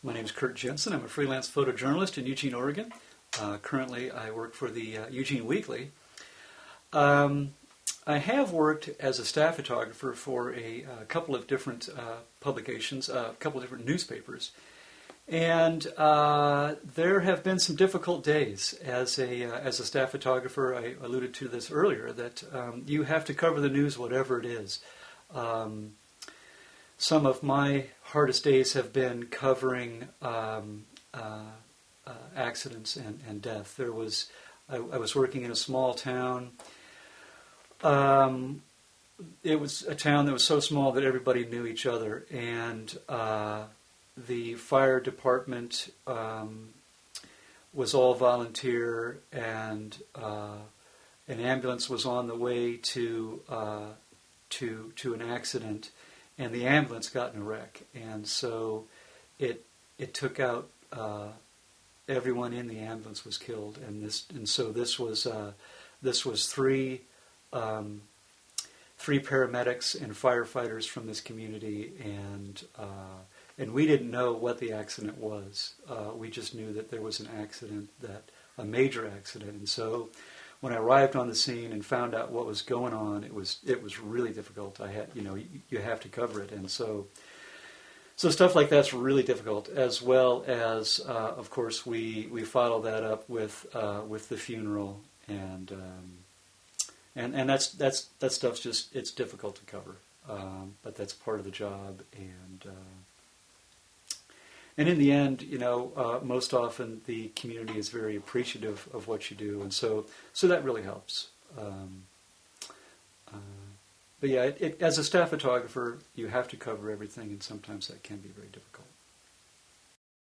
My name is Kurt Jensen. I'm a freelance photojournalist in Eugene, Oregon. Currently, I work for the Eugene Weekly. I have worked as a staff photographer for a couple of different publications, a couple of different newspapers. And there have been some difficult days as a staff photographer. I alluded to this earlier, that you have to cover the news whatever it is. Some of my hardest days have been covering accidents and death. I was working in a small town. It was a town that was so small that everybody knew each other, and the fire department was all volunteer, and an ambulance was on the way to an accident, and the ambulance got in a wreck, and so it took out everyone in the ambulance was killed, and so this was three paramedics and firefighters from this community, and we didn't know what the accident was. We just knew that there was an accident, a major accident, and so when I arrived on the scene and found out what was going on, it was really difficult. You have to cover it, and so stuff like that's really difficult. As well as, of course, we follow that up with the funeral, and that stuff's just, it's difficult to cover, but that's part of the job, and in the end, most often the community is very appreciative of what you do, and so that really helps. But yeah, as a staff photographer, you have to cover everything, and sometimes that can be very difficult.